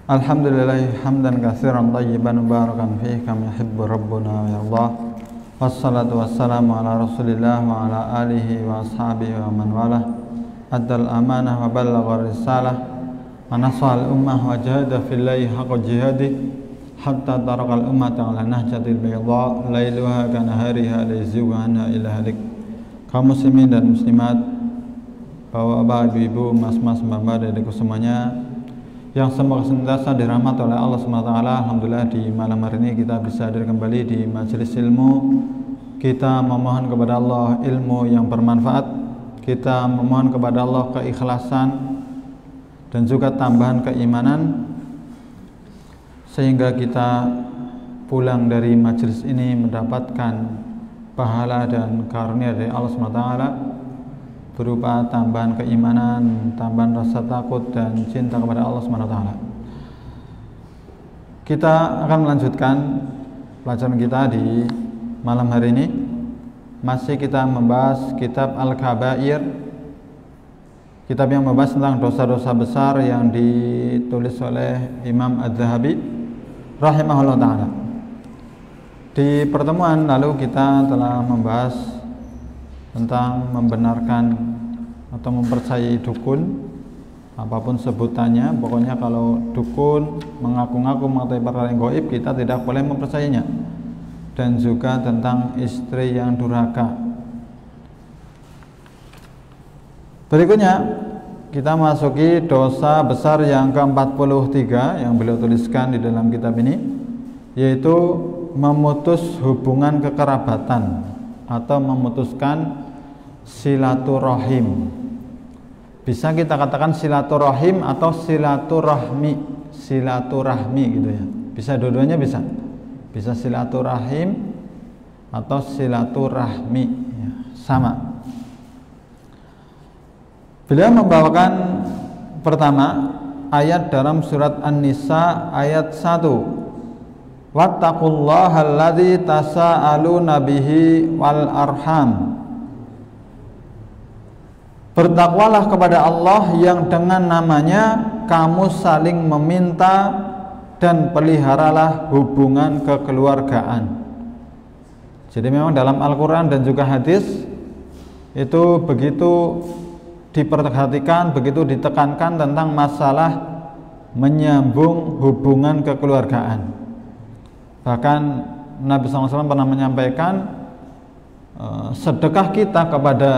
Alhamdulillah hamdan katsiran thayyiban mubarakan fihi kama yuhibbu rabbuna wa yardah. Wassalatu wassalamu ala Rasulillah wa ala alihi wa ashabihi wa man walah. Addal amanah wa ballagha risalah wa nasahal ummah wa jahada fillahi haqqa jihadih hatta tarakal ummata ala nahjatil bayda lailuha kanahariha la yazighu anha illa halik. Kaum muslimin dan muslimat, bapak-bapak, ibu-ibu, mas-mas, mbak-mbak, adikku semuanya yang semoga senantiasa dirahmati oleh Allah SWT. Alhamdulillah di malam hari ini kita bisa hadir kembali di majelis ilmu. Kita memohon kepada Allah ilmu yang bermanfaat, kita memohon kepada Allah keikhlasan dan juga tambahan keimanan, sehingga kita pulang dari majelis ini mendapatkan pahala dan karunia dari Allah SWT berupa tambahan keimanan, tambahan rasa takut dan cinta kepada Allah SWT. Kita akan melanjutkan pelajaran kita di malam hari ini. Masih kita membahas kitab Al-Kabair, kitab yang membahas tentang dosa-dosa besar yang ditulis oleh Imam Az-Zahabi rahimahullah ta'ala. Di pertemuan lalu kita telah membahas tentang membenarkan atau mempercayai dukun, apapun sebutannya. Pokoknya kalau dukun mengaku-ngaku mengetahui perkara yang gaib, kita tidak boleh mempercayainya. Dan juga tentang istri yang durhaka. Berikutnya kita masuki dosa besar yang ke-43 yang beliau tuliskan di dalam kitab ini, yaitu memutus hubungan kekerabatan atau memutuskan silaturahim. Bisa kita katakan silaturahim atau silaturahmi, silaturahmi gitu ya. Bisa dua-duanya bisa. Bisa silaturahim atau silaturahmi ya, sama. Beliau membawakan pertama ayat dalam surat An-Nisa ayat 1. Wattaqullaha alladzi tasaaluna bihi wal arham. Bertakwalah kepada Allah yang dengan namanya kamu saling meminta, dan peliharalah hubungan kekeluargaan. Jadi memang dalam Al-Quran dan juga hadis itu begitu diperhatikan, begitu ditekankan tentang masalah menyambung hubungan kekeluargaan. Bahkan Nabi SAW pernah menyampaikan sedekah kita kepada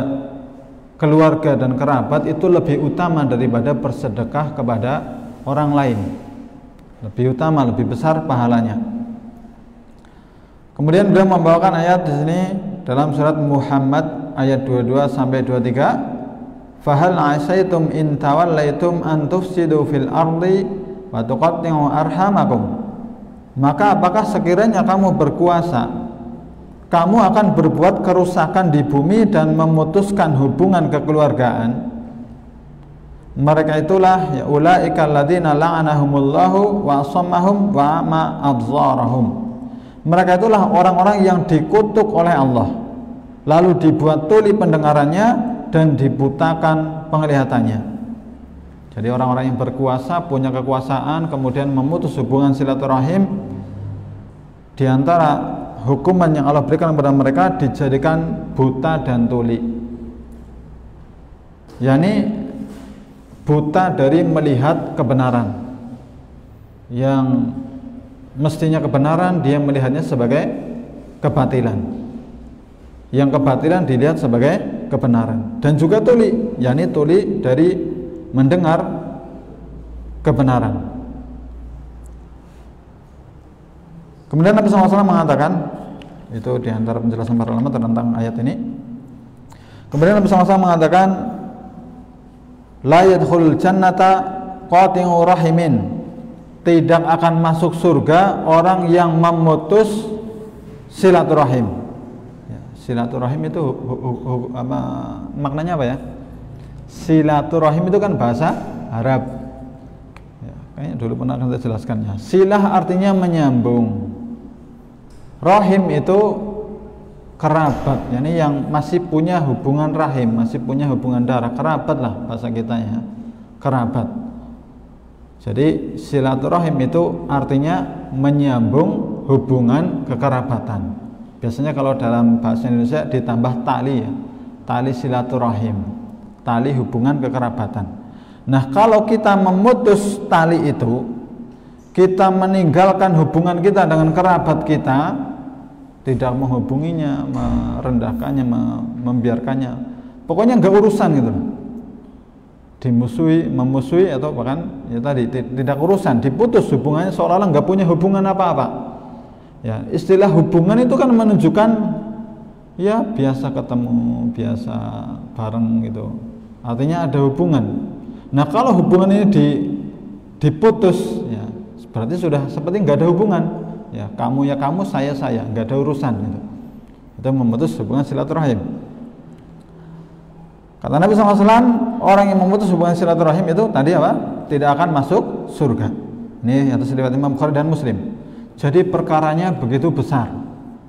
keluarga dan kerabat itu lebih utama daripada bersedekah kepada orang lain. Lebih utama, lebih besar pahalanya. Kemudian beliau membawakan ayat di sini dalam surat Muhammad ayat 22 sampai 23. Fahal asaitum in tawallaitum an tufsidu fil ardi wa tuqatti'u arhamakum. Maka apakah sekiranya kamu berkuasa, kamu akan berbuat kerusakan di bumi dan memutuskan hubungan kekeluargaan? Mereka itulah ya ulaika alladzina la'anahumullahu wa asammahum wa ma abzarahum. Mereka itulah orang-orang yang dikutuk oleh Allah, lalu dibuat tuli pendengarannya dan dibutakan penglihatannya. Jadi orang-orang yang berkuasa, punya kekuasaan, kemudian memutus hubungan silaturahim, di antara hukuman yang Allah berikan kepada mereka dijadikan buta dan tuli, yakni buta dari melihat kebenaran. Yang mestinya kebenaran, dia melihatnya sebagai kebatilan. Yang kebatilan dilihat sebagai kebenaran. Dan juga tuli, yakni tuli dari mendengar kebenaran. Kemudian Nabi SAW mengatakan, itu diantara penjelasan para ulama tentang ayat ini. Kemudian Nabi SAW mengatakan, la yadkhulul jannata qati'u rahimin. Tidak akan masuk surga orang yang memutus silaturahim. Ya, silaturahim itu maknanya apa ya? Silaturahim itu kan bahasa Arab. Ya, kayaknya dulu pernah kita jelaskannya. Silah artinya menyambung. Rahim itu kerabat, yakni yang masih punya hubungan rahim, masih punya hubungan darah, kerabat lah bahasa kita ya, kerabat. Jadi silaturahim itu artinya menyambung hubungan kekerabatan. Biasanya kalau dalam bahasa Indonesia ditambah tali ya, tali silaturahim, tali hubungan kekerabatan. Nah kalau kita memutus tali itu, kita meninggalkan hubungan kita dengan kerabat kita, tidak menghubunginya, merendahkannya, membiarkannya, pokoknya nggak urusan gitu, dimusuhi, memusuhi atau bahkan ya tadi tidak urusan, diputus hubungannya, seolah-olah nggak punya hubungan apa-apa. Ya, istilah hubungan itu kan menunjukkan ya biasa ketemu, biasa bareng gitu. Artinya ada hubungan. Nah kalau hubungan ini diputus, ya berarti sudah seperti nggak ada hubungan. Ya kamu ya kamu, saya, nggak ada urusan gitu. Itu memutus hubungan silaturahim. Kata Nabi SAW, orang yang memutus hubungan silaturahim itu tadi apa? Tidak akan masuk surga. Ini atas riwayat Imam Bukhari dan Muslim. Jadi perkaranya begitu besar,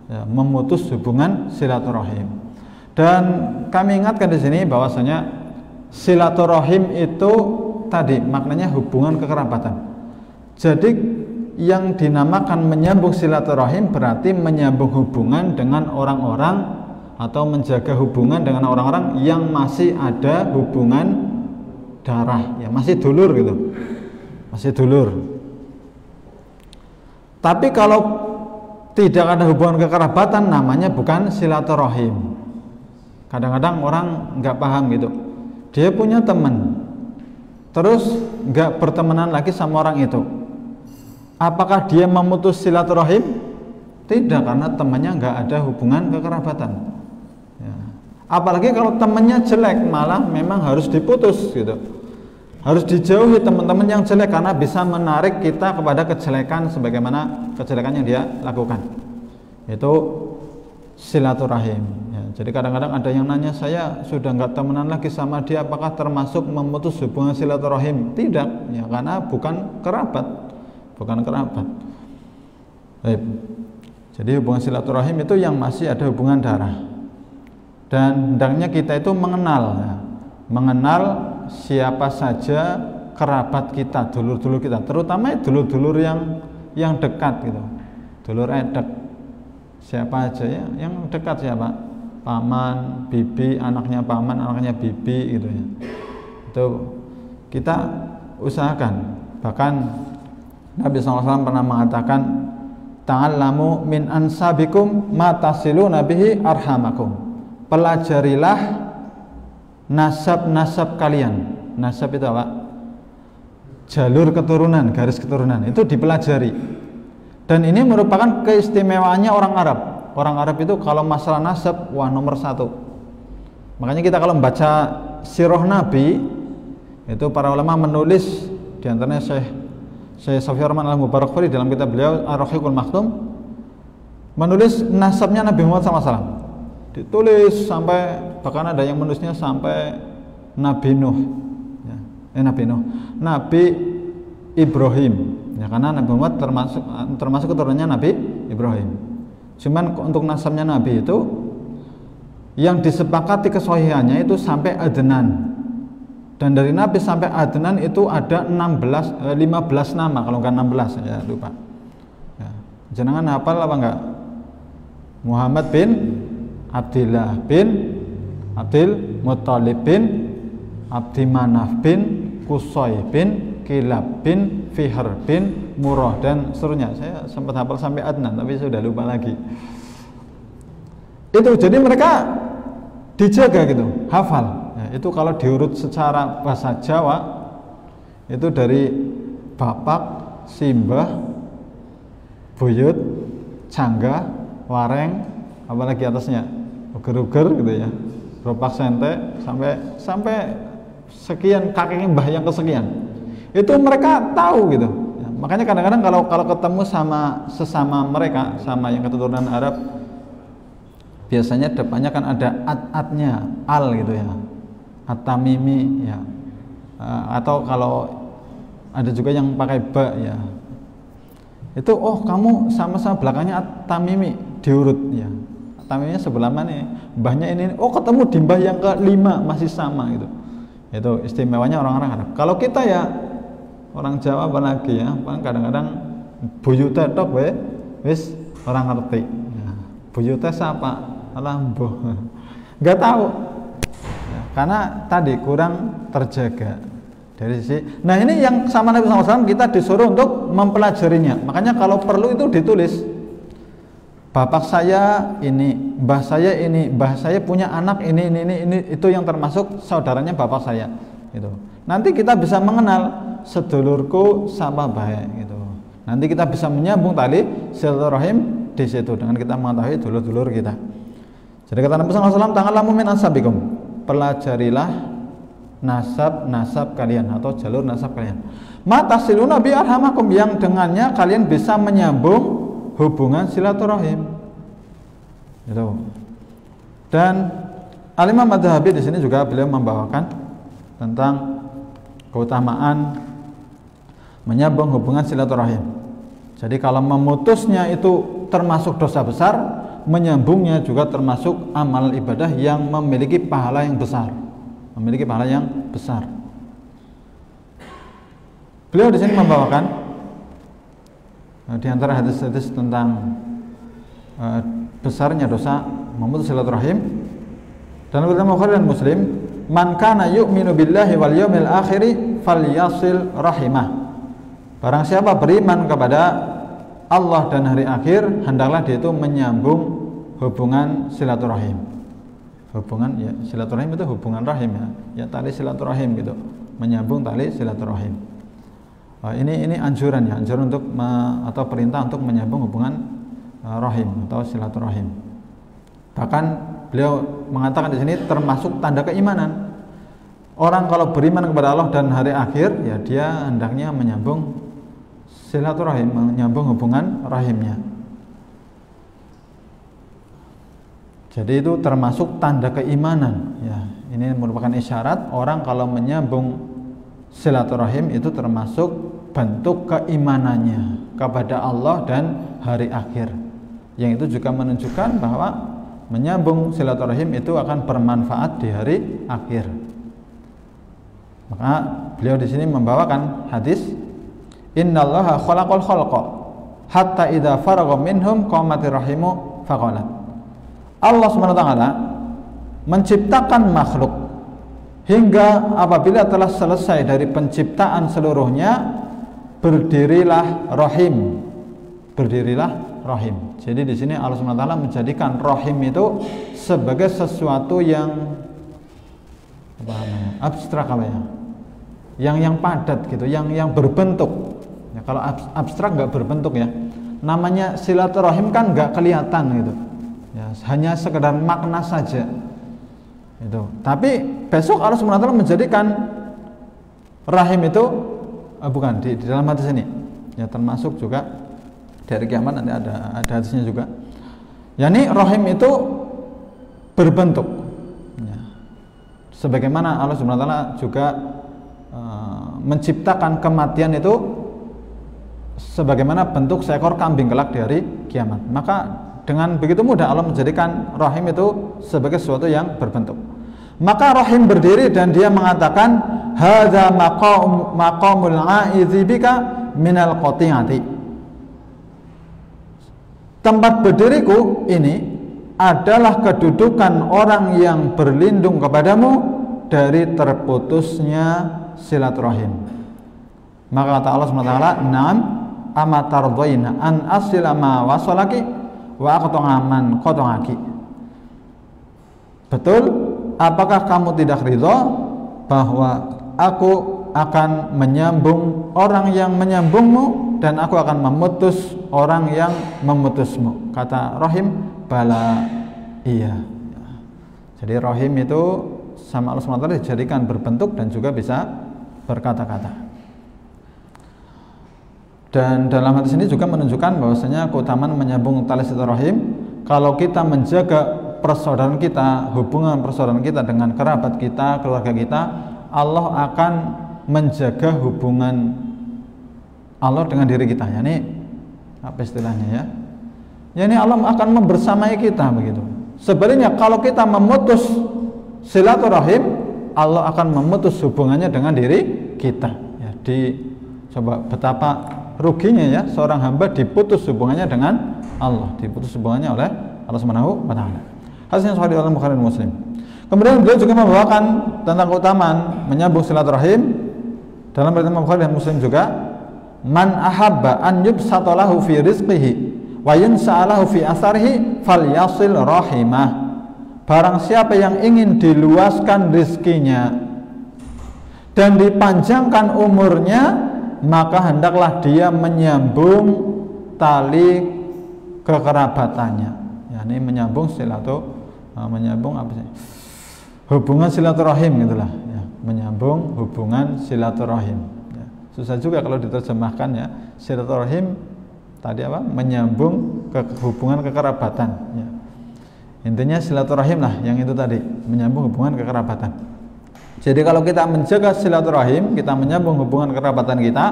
ya, memutus hubungan silaturahim. Dan kami ingatkan di sini bahwasanya silaturahim itu tadi maknanya hubungan kekerabatan. Jadi yang dinamakan menyambung silaturahim berarti menyambung hubungan dengan orang-orang atau menjaga hubungan dengan orang-orang yang masih ada hubungan darah, ya masih dulur gitu, masih dulur. Tapi kalau tidak ada hubungan kekerabatan namanya bukan silaturahim. Kadang-kadang orang nggak paham gitu. Dia punya teman, terus nggak bertemanan lagi sama orang itu. Apakah dia memutus silaturahim? Tidak, karena temannya nggak ada hubungan kekerabatan. Ya. Apalagi kalau temannya jelek, malah memang harus diputus gitu. Harus dijauhi teman-teman yang jelek karena bisa menarik kita kepada kejelekan sebagaimana kejelekan yang dia lakukan. Itu silaturahim. Ya, jadi kadang-kadang ada yang nanya, saya sudah nggak temenan lagi sama dia, apakah termasuk memutus hubungan silaturahim? Tidak, ya karena bukan kerabat, bukan kerabat. Baik. Jadi hubungan silaturahim itu yang masih ada hubungan darah. Dan hendaknya kita itu mengenal, ya, mengenal siapa saja kerabat kita, dulur-dulur kita, terutama dulur-dulur yang dekat gitu, dulur edek. Siapa aja ya yang dekat, siapa? Paman, bibi, anaknya paman, anaknya bibi gitu ya. Itu kita usahakan. Bahkan Nabi SAW pernah mengatakan, ta'allamu min ansabikum ma tasiluna bihi arhamakum. Pelajarilah nasab-nasab kalian. Nasab itu apa? Jalur keturunan, garis keturunan, itu dipelajari. Dan ini merupakan keistimewaannya orang Arab. Orang Arab itu kalau masalah nasab, wah nomor satu. Makanya kita kalau membaca sirah Nabi, itu para ulama menulis, diantaranya Syekh Sofiyur Rahman Al-Mubarakfuri dalam kitab beliau Ar-Rahiqul Maktum, menulis nasabnya Nabi Muhammad SAW. Ditulis sampai, bahkan ada yang menulisnya sampai Nabi Nuh, ya. Nabi Ibrahim, ya, karena Nabi Muhammad termasuk keturunannya Nabi Ibrahim. Cuman untuk nasabnya Nabi itu yang disepakati kesohihannya itu sampai Adnan. Dan dari Nabi sampai Adnan itu ada 15 nama, kalau enggak 16 ya lupa. Ya. Jenengan hafal apa enggak? Muhammad bin Abdillah bin Abdul Muttalib bin Abdi Manaf bin Qusay bin Kilab bin Fihr bin Murrah dan seterusnya. Saya sempat hafal sampai Adnan tapi sudah lupa lagi. Itu jadi mereka dijaga gitu, hafal. Ya, itu kalau diurut secara bahasa Jawa itu dari bapak, simbah, buyut, cangga, wareng, apalagi atasnya uger-uger gitu ya, beropak sente sampai sekian kakeknya mbah yang kesekian. Itu mereka tahu gitu. Ya, makanya kadang-kadang kalau ketemu sama sesama mereka, sama yang keturunan Arab, biasanya depannya kan ada at-atnya, al gitu ya, at-tamimi ya, atau kalau ada juga yang pakai ba ya, itu oh kamu sama-sama belakangnya at-tamimi, diurut ya, at-tamiminya sebelah mana, mbahnya ini, oh ketemu di mbah yang ke-5 masih sama gitu. Itu istimewanya orang-orang Arab. Kalau kita ya orang Jawa apalagi ya, kadang-kadang buyute tok we wis orang ngerti. Ya, buyute siapa? Alah mbuh. Enggak tahu. Ya, karena tadi kurang terjaga dari sisi. Nah, ini yang sama Nabi SAW kita disuruh untuk mempelajarinya. Makanya kalau perlu itu ditulis. Bapak saya ini, mbah saya ini, mbah saya punya anak ini, itu yang termasuk saudaranya bapak saya. Gitu. Nanti kita bisa mengenal sedulurku sama bae gitu. Nanti kita bisa menyambung tali silaturahim di situ dengan kita mengetahui dulur-dulur kita. Jadi kata Nabi SAW, ta'allamu min ansabikum, pelajarilah nasab kalian atau jalur nasab kalian. Matasiluna bi arhamakum, yang dengannya kalian bisa menyambung hubungan silaturahim. Gitu. Dan Al-Imam Adz-Dzahabi di sini juga beliau membawakan tentang keutamaan menyambung hubungan silaturahim. Jadi kalau memutusnya itu termasuk dosa besar, menyambungnya juga termasuk amal ibadah yang memiliki pahala yang besar. Memiliki pahala yang besar. Beliau di sini membawakan di antara hadis-hadis tentang besarnya dosa memutus silaturahim, dan ulama Bukhari dan Muslim, man kana yu'minu billahi wal yawmil akhir falyasil rahimah. Barang siapa beriman kepada Allah dan hari akhir, hendaklah dia itu menyambung hubungan silaturahim. Hubungan ya, silaturahim itu hubungan rahim ya. Ya tali silaturahim gitu. Menyambung tali silaturahim. Ini anjuran ya, anjuran untuk atau perintah untuk menyambung hubungan rahim atau silaturahim. Bahkan beliau mengatakan di sini termasuk tanda keimanan. Orang kalau beriman kepada Allah dan hari akhir, ya dia hendaknya menyambung silaturahim, menyambung hubungan rahimnya. Jadi itu termasuk tanda keimanan. Ya, ini merupakan isyarat orang kalau menyambung silaturahim itu termasuk bentuk keimanannya kepada Allah dan hari akhir. Yang itu juga menunjukkan bahwa menyambung silaturahim itu akan bermanfaat di hari akhir. Maka beliau di sini membawakan hadis, innallaha khalaqal khalqa hatta idza faragha minhum qamatir rahimu faqalat. Allah SWT menciptakan makhluk hingga apabila telah selesai dari penciptaan seluruhnya, berdirilah rahim. Berdirilah rahim. Jadi di sini Allah SWT menjadikan rahim itu sebagai sesuatu yang abstrak apa ya? Yang padat gitu, yang berbentuk. Ya, kalau abstrak nggak berbentuk ya. Namanya silaturahim kan nggak kelihatan gitu. Ya, hanya sekedar makna saja. Itu. Tapi besok Allah SWT menjadikan rahim itu bukan di dalam hadis ini. Ya termasuk juga dari kiamat nanti ada hadisnya juga. Yani rahim itu berbentuk. Ya. Sebagaimana Allah SWT juga menciptakan kematian itu sebagaimana bentuk seekor kambing kelak di hari kiamat. Maka dengan begitu mudah Allah menjadikan rahim itu sebagai sesuatu yang berbentuk. Maka rahim berdiri dan dia mengatakan, hadza maqamul a'idzi bika minal qati'ati. Tempat berdiriku ini adalah kedudukan orang yang berlindung kepadamu dari terputusnya silaturahim. Maka kata Allah SWT, "Na'am amatardhaina an asila ma wasalaki wa aqta'aman qata'aki." Betul, apakah kamu tidak ridho bahwa aku akan menyambung orang yang menyambungmu dan aku akan memutus orang yang memutusmu? Kata rahim, bala, iya. Jadi rahim itu sama Allah SWT dijadikan berbentuk dan juga bisa berkata-kata. Dan dalam hadis ini juga menunjukkan bahwasanya keutamaan menyambung tali silaturahim. Kalau kita menjaga persaudaraan kita, hubungan persaudaraan kita dengan kerabat kita, keluarga kita, Allah akan menjaga hubungan Allah dengan diri kita. Yani apa istilahnya ya? Yani Allah akan membersamai kita begitu. Sebaliknya kalau kita memutus silaturahim, Allah akan memutus hubungannya dengan diri kita. Ya, Coba betapa ruginya ya seorang hamba diputus hubungannya dengan Allah, diputus hubungannya oleh Allah Subhanahu wa taala. Hadis yang sahih dalam Bukhari dan Muslim. Kemudian beliau juga membawakan tentang keutamaan menyambung silaturahim dalam riwayat Bukhari dan Muslim juga. Man ahabba an yubsata lahu fi rizqihi wa yunsa'alahu fi asarihi falyasil rahimah. Barang siapa yang ingin diluaskan rizkinya dan dipanjangkan umurnya, maka hendaklah dia menyambung tali kekerabatannya. Yani menyambung menyambung apa sih? Hubungan silaturahim gitulah ya, menyambung hubungan silaturahim. Ya. Susah juga kalau diterjemahkan ya. Silaturahim tadi apa? Menyambung hubungan kekerabatan ya. Intinya silaturahim lah yang itu tadi, menyambung hubungan kekerabatan. Jadi kalau kita menjaga silaturahim, kita menyambung hubungan kekerabatan kita,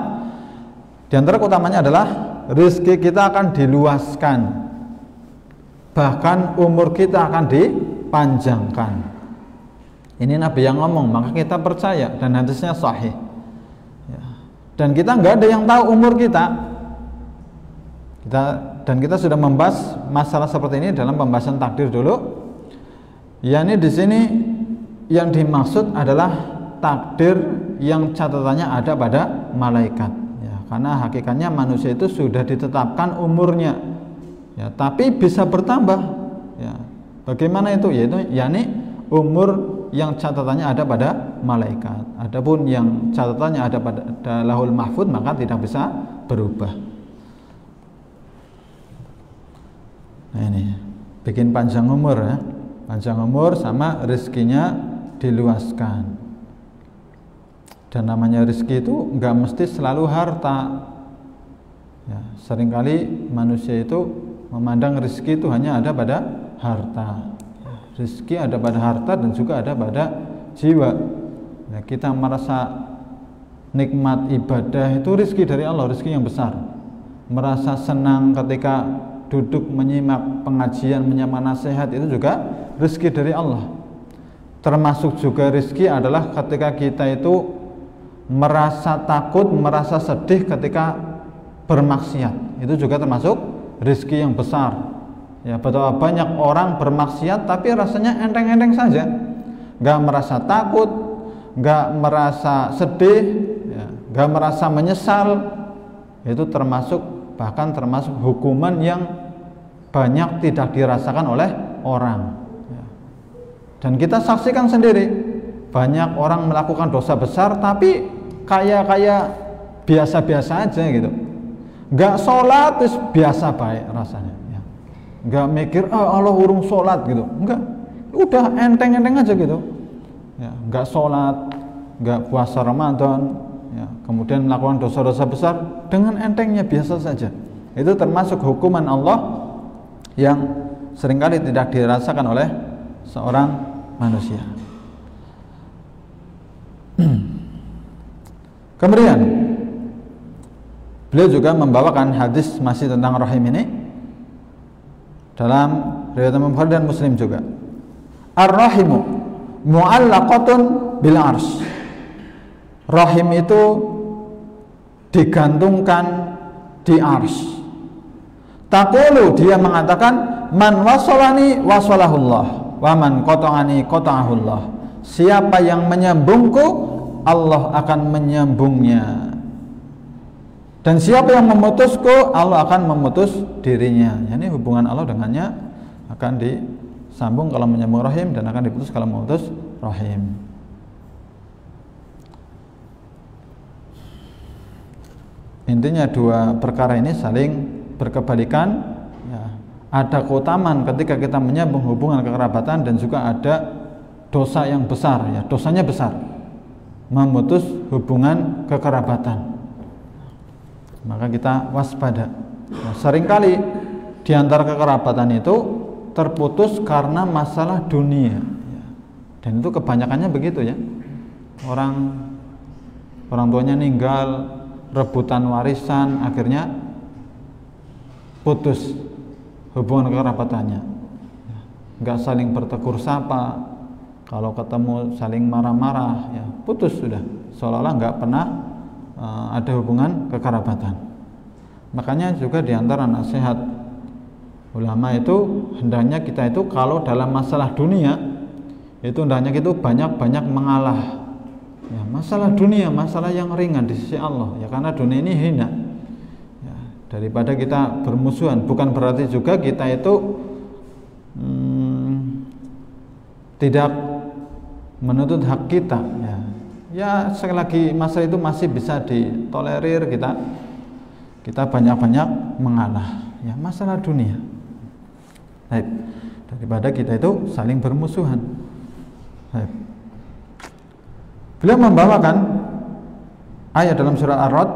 di antara utamanya adalah rezeki kita akan diluaskan, bahkan umur kita akan dipanjangkan. Ini Nabi yang ngomong, maka kita percaya dan hadisnya sahih ya. Dan kita nggak ada yang tahu umur kita. Dan kita sudah membahas masalah seperti ini dalam pembahasan takdir dulu. Yani di sini yang dimaksud adalah takdir yang catatannya ada pada malaikat ya, karena hakikatnya manusia itu sudah ditetapkan umurnya ya, tapi bisa bertambah ya. Bagaimana itu? Yaitu yani umur yang catatannya ada pada malaikat. Adapun yang catatannya ada pada Lauhul Mahfuz maka tidak bisa berubah. Nah ini bikin panjang umur ya, panjang umur sama rezekinya diluaskan. Dan namanya rezeki itu nggak mesti selalu harta ya, seringkali manusia itu memandang rezeki itu hanya ada pada harta. Rezeki ada pada harta dan juga ada pada jiwa ya, kita merasa nikmat ibadah itu rezeki dari Allah, rezeki yang besar. Merasa senang ketika duduk menyimak pengajian, menyimak nasihat, itu juga rezeki dari Allah. Termasuk juga rezeki adalah ketika kita itu merasa takut, merasa sedih ketika bermaksiat. Itu juga termasuk rezeki yang besar. Ya, betapa banyak orang bermaksiat tapi rasanya enteng-enteng saja, nggak merasa takut, nggak merasa sedih, ya, nggak merasa menyesal. Itu bahkan termasuk hukuman yang banyak tidak dirasakan oleh orang. Dan kita saksikan sendiri, banyak orang melakukan dosa besar tapi kayak biasa-biasa aja gitu. Nggak sholat terus biasa baik rasanya ya. Nggak mikir Allah urung sholat gitu, enggak, udah enteng-enteng aja gitu ya. Nggak sholat, nggak puasa Ramadan ya, kemudian melakukan dosa-dosa besar dengan entengnya biasa saja. Itu termasuk hukuman Allah yang seringkali tidak dirasakan oleh seorang manusia. Kemudian beliau juga membawakan hadis masih tentang rahim ini dalam riwayat Bukhari dan Muslim juga. Ar-rahimu mu'allaqatun bil arsy. Rahim itu digantungkan di arsy. Taqulu, dia mengatakan, man wasolani wasolahullah wa man qata'ani qata'ahullah. Siapa yang menyambungku, Allah akan menyambungnya. Dan siapa yang memutusku, Allah akan memutus dirinya. Ini hubungan Allah dengannya akan disambung kalau menyambung rahim dan akan diputus kalau memutus rahim. Intinya dua perkara ini saling berkebalikan ya. Ada keutamaan ketika kita menyambung hubungan kekerabatan dan juga ada dosa yang besar ya, dosanya besar, memutus hubungan kekerabatan. Maka kita waspada. Nah, seringkali di antara kekerabatan itu terputus karena masalah dunia ya. Dan itu kebanyakannya begitu ya. Orang tuanya meninggal, rebutan warisan, akhirnya putus hubungan kekerabatannya. Nggak saling bertegur sapa, kalau ketemu saling marah-marah, ya putus sudah. Seolah-olah nggak pernah ada hubungan kekerabatan. Makanya juga diantara nasihat ulama itu hendaknya kita itu kalau dalam masalah dunia itu hendaknya kita banyak-banyak mengalah. Ya, masalah dunia, masalah yang ringan di sisi Allah. Ya karena dunia ini hina. Ya, daripada kita bermusuhan, bukan berarti juga kita itu tidak menuntut hak kita. Ya sekali lagi masalah itu masih bisa ditolerir, kita banyak-banyak mengalah. Ya masalah dunia. Baik, daripada kita itu saling bermusuhan. Baik. Beliau membawakan ayat dalam surah Ar-Ra'd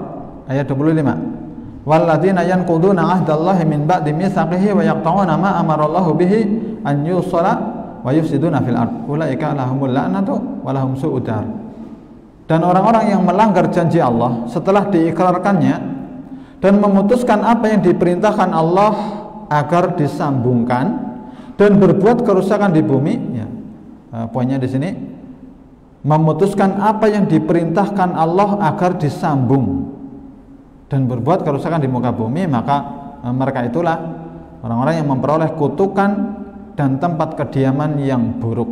ayat 25. Walladzina yanquduna 'ahdallahi min ba'di mitsaqihi wa yaqta'una ma amarallahu bihi an yusala wa yufsiduna fil ard. Ulaika lahumul la'natu wa lahum su'ud dar. Dan orang-orang yang melanggar janji Allah setelah diikrarkannya dan memutuskan apa yang diperintahkan Allah agar disambungkan dan berbuat kerusakan di bumi, ya. Poinnya di sini memutuskan apa yang diperintahkan Allah agar disambung dan berbuat kerusakan di muka bumi, maka mereka itulah orang-orang yang memperoleh kutukan dan tempat kediaman yang buruk.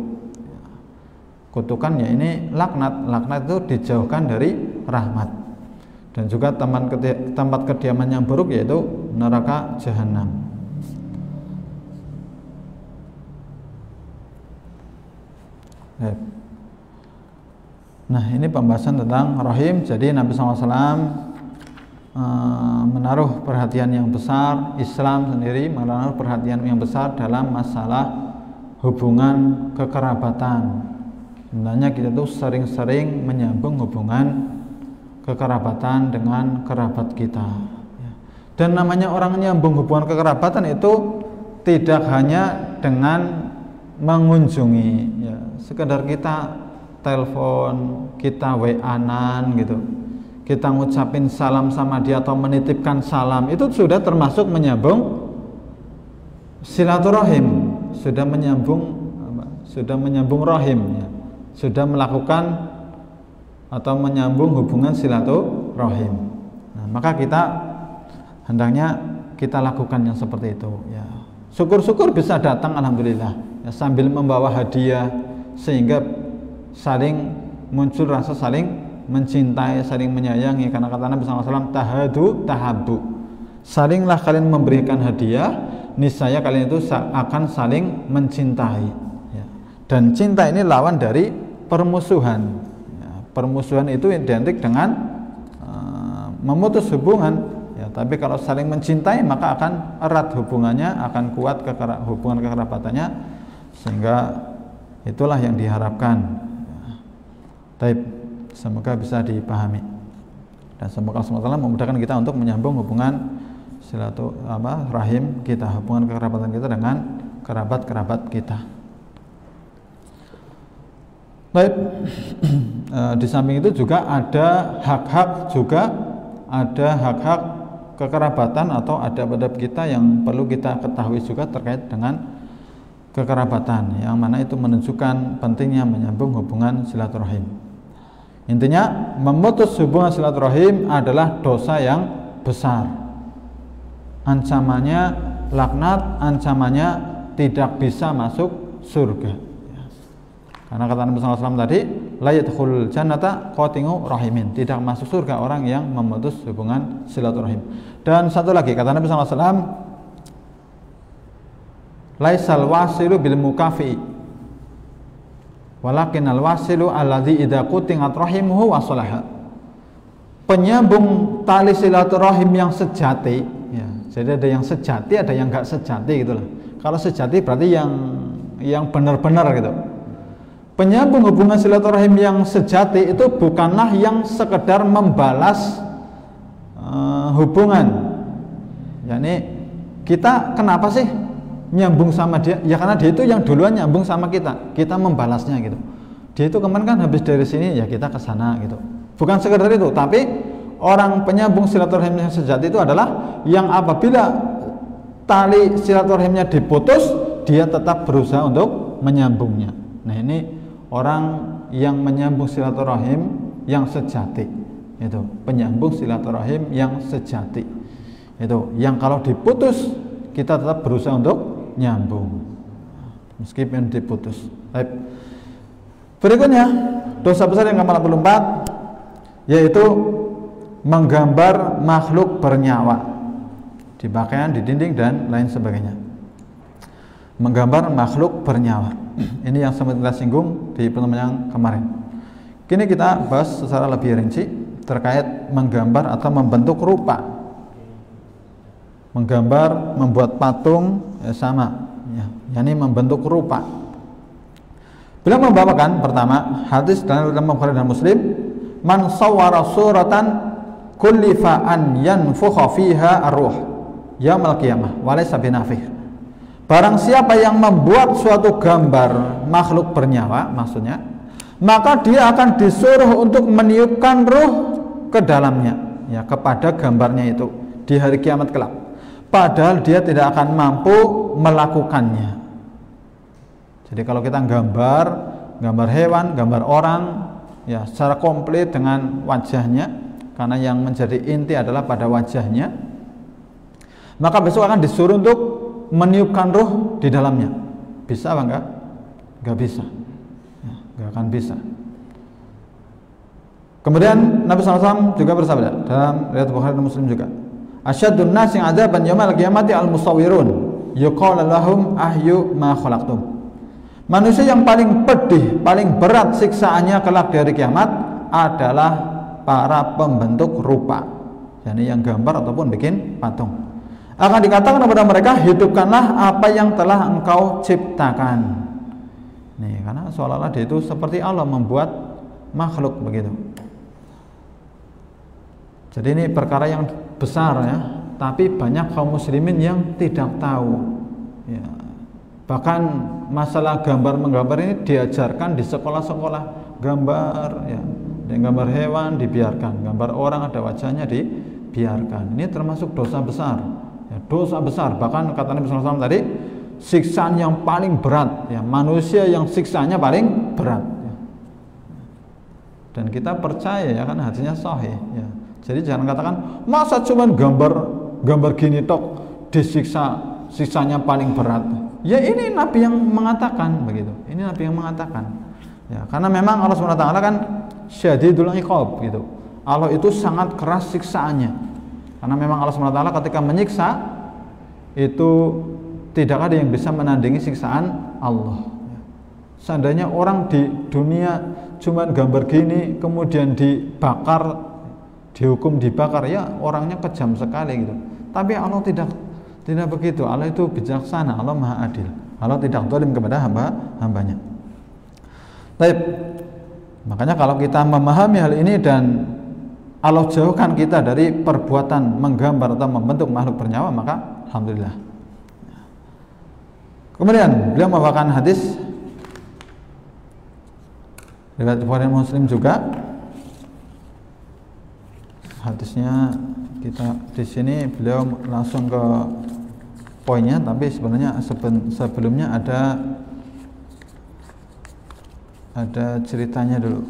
Kutukan ya ini laknat itu dijauhkan dari rahmat, dan juga tempat kediaman yang buruk yaitu neraka jahanam. Nah ini pembahasan tentang rahim. Jadi Nabi SAW menaruh perhatian yang besar, Islam sendiri menaruh perhatian yang besar dalam masalah hubungan kekerabatan. Sebenarnya kita tuh sering-sering menyambung hubungan kekerabatan dengan kerabat kita. Dan namanya orang nyambung hubungan kekerabatan itu tidak hanya dengan mengunjungi, ya, sekedar kita telepon, kita WA-an gitu, kita ngucapin salam sama dia atau menitipkan salam, itu sudah termasuk menyambung silaturahim, sudah menyambung rahim, ya. Sudah melakukan atau menyambung hubungan silaturahim. Nah, maka kita hendaknya kita lakukan yang seperti itu, ya. Syukur-syukur bisa datang, alhamdulillah, ya, sambil membawa hadiah sehingga saling muncul rasa saling mencintai, saling menyayangi. Karena kata Nabi SAW, tahadu tahabu, salinglah kalian memberikan hadiah, niscaya kalian itu akan saling mencintai, ya. Dan cinta ini lawan dari permusuhan, ya. Permusuhan itu identik dengan memutus hubungan, ya. Tapi kalau saling mencintai maka akan erat hubungannya, akan kuat hubungan kekerabatannya, sehingga itulah yang diharapkan. Taib, semoga bisa dipahami dan semoga Allah memudahkan kita untuk menyambung hubungan rahim kita, hubungan kekerabatan kita dengan kerabat-kerabat kita. Baik, di samping itu juga ada hak-hak kekerabatan atau adab-adab kita yang perlu kita ketahui juga terkait dengan kekerabatan, yang mana itu menunjukkan pentingnya menyambung hubungan silaturahim. Intinya memutus hubungan silaturahim adalah dosa yang besar. Ancamannya laknat, ancamannya tidak bisa masuk surga. Karena kata Nabi SAW tadi, la yadkhulul jannata qati'u rahimin, tidak masuk surga orang yang memutus hubungan silaturahim. Dan satu lagi kata Nabi SAW, laisal wasilu bil mukafi, walakin al wasilu alladzi idza quti'at rahimuhu wa salaha. Penyambung tali silaturahim yang sejati, ya. Jadi ada yang sejati, ada yang enggak sejati gitulah. Kalau sejati berarti yang benar-benar gitu. Penyambung hubungan silaturahim yang sejati itu bukanlah yang sekedar membalas hubungan. Yani kita kenapa sih nyambung sama dia? Ya karena dia itu yang duluan nyambung sama kita. Kita membalasnya gitu. Dia itu kemarin kan habis dari sini, ya kita ke sana gitu. Bukan sekedar itu, tapi orang penyambung silaturahim yang sejati itu adalah yang apabila tali silaturahimnya diputus, dia tetap berusaha untuk menyambungnya. Nah, ini orang yang menyambung silaturahim yang sejati, Itu penyambung silaturahim yang sejati. Itu yang kalau diputus kita tetap berusaha untuk nyambung meskipun diputus. Baik. Berikutnya dosa besar yang ke-44 yaitu menggambar makhluk bernyawa di pakaian, di dinding dan lain sebagainya. Menggambar makhluk bernyawa. Ini yang sempat kita singgung di pertemuan yang kemarin. Kini kita bahas secara lebih rinci terkait menggambar atau membentuk rupa. Menggambar, membuat patung sama, yakni membentuk rupa. Beliau membawakan pertama hadis dalam Bukhari dan Muslim, man sawwara suratan kullifa an yanfukha fiha ar-ruh yaumil qiyamah wa laysa binafih. Barang siapa yang membuat suatu gambar makhluk bernyawa, maksudnya, maka dia akan disuruh untuk meniupkan ruh ke dalamnya, ya, kepada gambarnya itu di hari kiamat kelak. Padahal dia tidak akan mampu melakukannya. Jadi kalau kita gambar hewan, gambar orang, ya, secara komplit dengan wajahnya, karena yang menjadi inti adalah pada wajahnya, maka besok akan disuruh untuk meniupkan ruh di dalamnya. Bisa apa enggak? Enggak bisa, ya, enggak akan bisa. Kemudian Nabi SAW juga bersabda dalam riwayat Bukhari dan Muslim juga, asyadun nasi adzaban yaumal qiyamati al-musawwirun yuqalu lahum ahyu ma khalaqtum. Manusia yang paling pedih, paling berat siksaannya kelak di hari kiamat adalah para pembentuk rupa, yakni yang gambar ataupun bikin patung. Akan dikatakan kepada mereka, hidupkanlah apa yang telah engkau ciptakan. Nih, karena seolah-olah dia itu seperti Allah membuat makhluk begitu. Jadi ini perkara yang besar, ya, tapi banyak kaum muslimin yang tidak tahu, ya. Bahkan masalah gambar-menggambar ini diajarkan di sekolah-sekolah. Gambar, ya, gambar hewan dibiarkan, gambar orang ada wajahnya dibiarkan. Ini termasuk dosa besar, ya, dosa besar. Bahkan kata Nabi SAW tadi, siksaan yang paling berat, ya, manusia yang siksaannya paling berat, ya. Dan kita percaya, ya, kan hadisnya sahih, ya. Jadi jangan katakan masa cuman gambar gini tok disiksa, siksanya paling berat. Ya ini Nabi yang mengatakan begitu. Ini Nabi yang mengatakan. Ya, karena memang Allah SWT kan syadidul iqab gitu. Allah itu sangat keras siksaannya. Karena memang Allah SWT ketika menyiksa itu tidak ada yang bisa menandingi siksaan Allah. Seandainya orang di dunia cuman gambar gini kemudian dibakar, dihukum dibakar, ya orangnya kejam sekali gitu. Tapi Allah tidak begitu. Allah itu bijaksana, Allah maha adil. Allah tidak zalim kepada hambanya. Baik. Makanya kalau kita memahami hal ini dan Allah jauhkan kita dari perbuatan menggambar atau membentuk makhluk bernyawa, maka alhamdulillah. Kemudian beliau membawakan hadis riwayat Bukhari Muslim juga. Hadisnya kita di sini beliau langsung ke poinnya, tapi sebenarnya sebelumnya ada ceritanya dulu.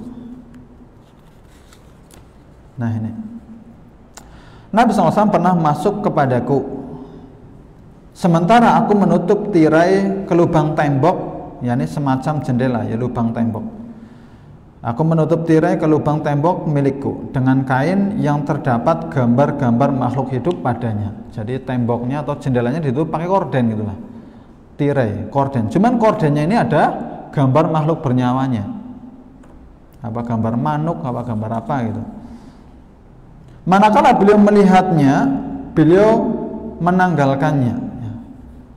Nah ini, Nabi SAW pernah masuk kepadaku sementara aku menutup tirai ke lubang tembok, yakni semacam jendela, ya, lubang tembok. Aku menutup tirai ke lubang tembok milikku dengan kain yang terdapat gambar-gambar makhluk hidup padanya. Jadi temboknya atau jendelanya ditutup pakai korden gitulah. Tirai, korden. Cuman kordennya ini ada gambar makhluk bernyawanya. Apa gambar manuk, apa gambar apa gitu. Manakala beliau melihatnya, beliau menanggalkannya. Ya.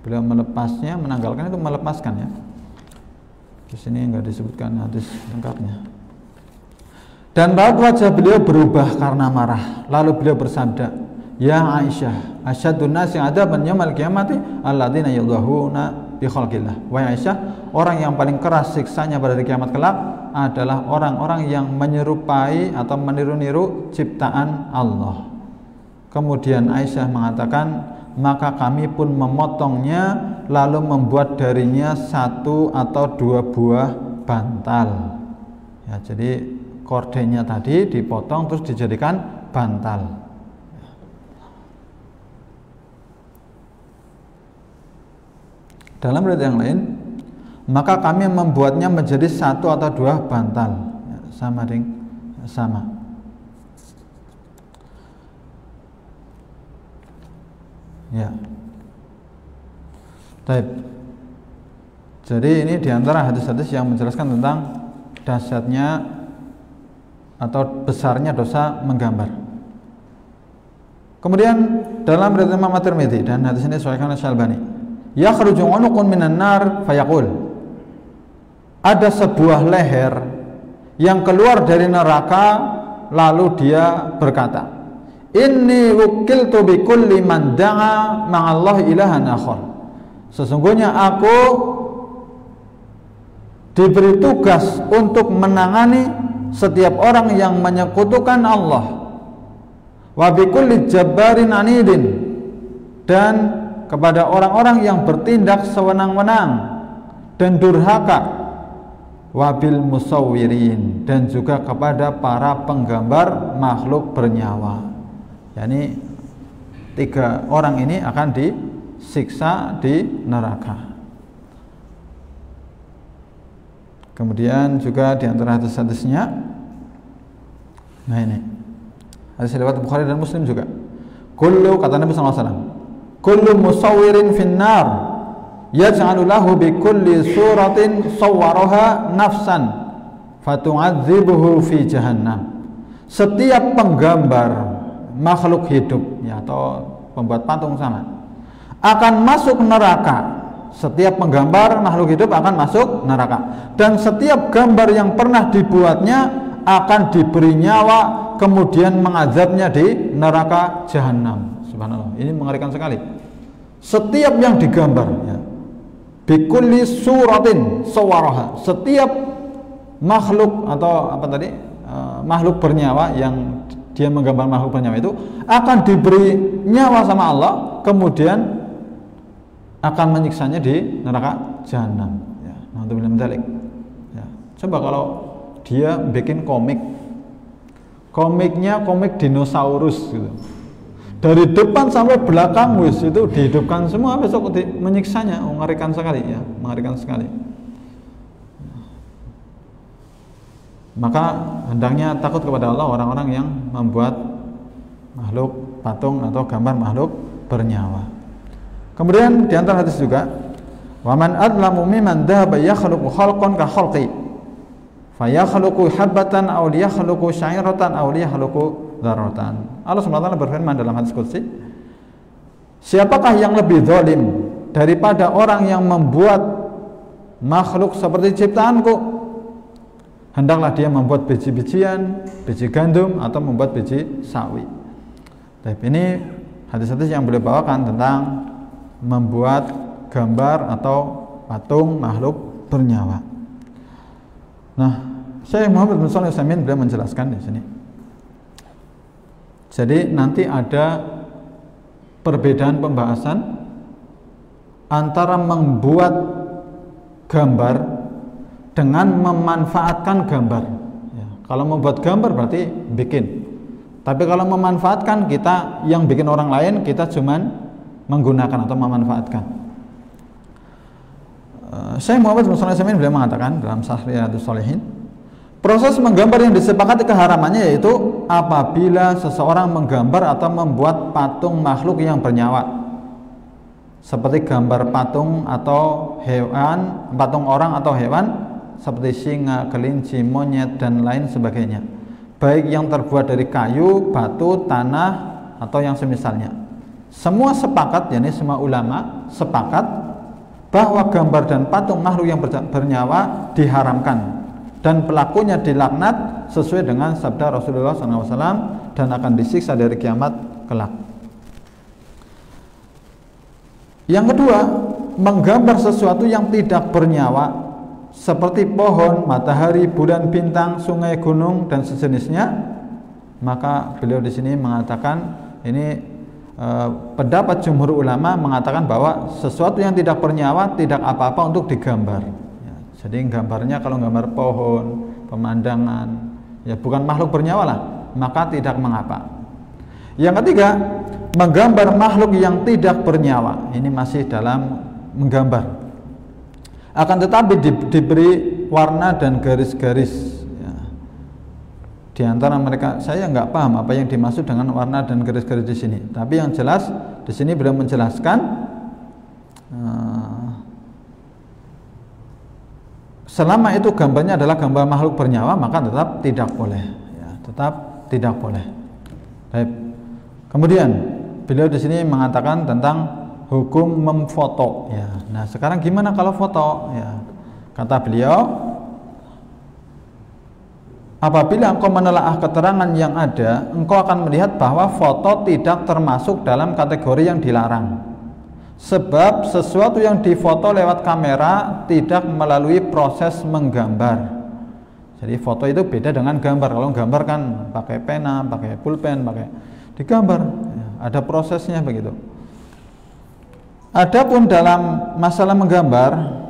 Beliau melepasnya, menanggalkan itu melepaskan, ya. Di sini enggak disebutkan hadis lengkapnya. Dan raut wajah beliau berubah karena marah. Lalu beliau bersabda, ya Aisyah, asyadun nasi adzaban yaumal qiyamati alladzina yudhahuna bi khalqillah. Wahai Aisyah, orang yang paling keras siksanya pada hari kiamat kelak adalah orang-orang yang menyerupai atau meniru-niru ciptaan Allah. Kemudian Aisyah mengatakan, maka kami pun memotongnya lalu membuat darinya 1 atau 2 buah bantal. Ya, jadi kordennya tadi dipotong terus dijadikan bantal. Dalam riwayat yang lain, maka kami membuatnya menjadi 1 atau 2 bantal, sama. Ya. Baik. Jadi ini diantara hadis-hadis yang menjelaskan tentang dahsyatnya atau besarnya dosa menggambar. Kemudian dalam riwayat Imam At-Tirmidzi dan hadis ini disahihkan oleh Syalbani, yakhruju unuqun minan nar fayaqul, ada sebuah leher yang keluar dari neraka lalu dia berkata, inni wukiltu bi kulli man da'a ma'allahi ilahan akhar, sesungguhnya aku diberi tugas untuk menangani setiap orang yang menyekutukan Allah, wa bi kulli jabbarin anidin, dan kepada orang-orang yang bertindak sewenang-wenang dan durhaka, wabil musawwirin, dan juga kepada para penggambar makhluk bernyawa. Yani 3 orang ini akan disiksa di neraka. Kemudian juga di antara hadis-hadisnya, nah ini hadis riwayat Bukhari dan Muslim juga, kullu, kata Nabi SAW, kullu musawwirin finnar yaj'alu lahu bi kulli suratin sawwaraha nafsan fatu'adzibuhu fi jahannam. Setiap penggambar makhluk hidup, ya, atau pembuat patung sama, akan masuk neraka. Setiap penggambar makhluk hidup akan masuk neraka, dan setiap gambar yang pernah dibuatnya akan diberi nyawa kemudian mengazabnya di neraka jahanam. Subhanallah, ini mengerikan sekali. Setiap yang digambar, ya, bikulli suratin sawaraha, setiap makhluk atau apa tadi, makhluk bernyawa yang dia menggambar makhluk bernyawa itu akan diberi nyawa sama Allah, kemudian akan menyiksanya di neraka jahanam. Ya, na'udzubillah min dzalik. Ya, coba kalau dia bikin komiknya komik dinosaurus gitu, dari depan sampai belakang wis itu dihidupkan semua, besok menyiksanya. Mengerikan sekali, ya, mengerikan sekali. Maka hendaknya takut kepada Allah orang-orang yang membuat makhluk patung atau gambar makhluk bernyawa. Kemudian di antara hadis juga, wa man adlamu mimman dhahaba yakhluqu khalqan ka khalqi fayakhluqu habatan aw liyakhluqu sya'iratan aw liyakhluqu dzarratan. Allah SWT berfirman dalam hadis qudsi, siapakah yang lebih zalim daripada orang yang membuat makhluk seperti ciptaanku? Hendaklah dia membuat biji-bijian, biji gandum, atau membuat biji sawi. Tapi ini hadis-hadis yang beliau bawakan tentang membuat gambar atau patung makhluk bernyawa. Nah, Syekh Muhammad bin Shalih Al-Utsaimin beliau menjelaskan di sini. Jadi nanti ada perbedaan pembahasan antara membuat gambar dengan memanfaatkan gambar. Ya, kalau membuat gambar berarti bikin. Tapi kalau memanfaatkan, kita yang bikin orang lain, kita cuman menggunakan atau memanfaatkan. Syekh Muhammad bin Shalih Al-Utsaimin beliau mengatakan dalam Syarh Riyadhus Shalihin, proses menggambar yang disepakati keharamannya yaitu apabila seseorang menggambar atau membuat patung makhluk yang bernyawa, seperti gambar patung atau hewan, patung orang atau hewan seperti singa, kelinci, monyet, dan lain sebagainya, baik yang terbuat dari kayu, batu, tanah, atau yang semisalnya. Semua sepakat, yakni semua ulama sepakat bahwa gambar dan patung makhluk yang bernyawa diharamkan dan pelakunya dilaknat sesuai dengan sabda Rasulullah SAW dan akan disiksa dari kiamat kelak. Yang kedua, menggambar sesuatu yang tidak bernyawa seperti pohon, matahari, bulan, bintang, sungai, gunung, dan sejenisnya, maka beliau di sini mengatakan ini pendapat jumhur ulama mengatakan bahwa sesuatu yang tidak bernyawa tidak apa-apa untuk digambar. Ya, jadi gambarnya kalau gambar pohon, pemandangan, ya bukan makhluk bernyawa lah, maka tidak mengapa. Yang ketiga, menggambar makhluk yang tidak bernyawa, ini masih dalam menggambar, akan tetapi diberi warna dan garis-garis. Ya. Di antara mereka, saya nggak paham apa yang dimaksud dengan warna dan garis-garis di sini. Tapi yang jelas di sini beliau menjelaskan selama itu gambarnya adalah gambar makhluk bernyawa, maka tetap tidak boleh. Ya, tetap tidak boleh. Baik. Kemudian beliau di sini mengatakan tentang hukum memfoto. Ya. Nah, sekarang gimana kalau foto? Ya. Kata beliau, apabila engkau menelaah keterangan yang ada, engkau akan melihat bahwa foto tidak termasuk dalam kategori yang dilarang. Sebab sesuatu yang difoto lewat kamera tidak melalui proses menggambar. Jadi foto itu beda dengan gambar. Kalau gambar kan pakai pena, pakai pulpen, pakai digambar. Ya, ada prosesnya begitu. Adapun dalam masalah menggambar,